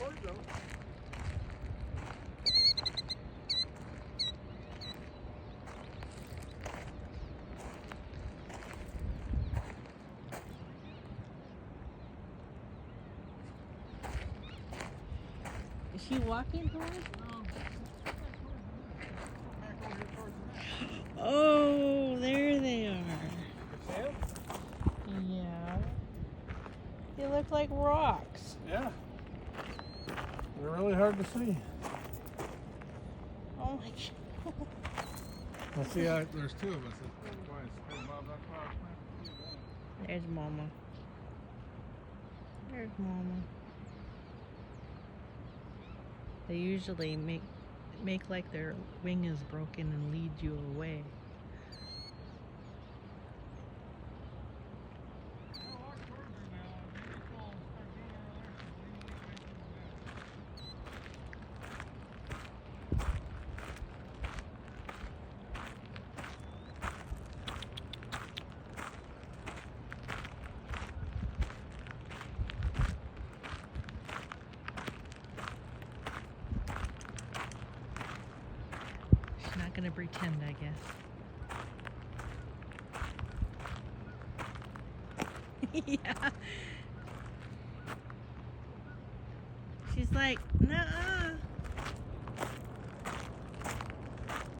toys though. Is she walking towards? Oh, there they are. Yeah. They look like rocks. Yeah. They're really hard to see. Oh my god. Let's see, there's two of us. There's Mama. There's Mama. They usually make like their wing is broken and lead you away. She's not gonna pretend, I guess. Yeah. She's like, no.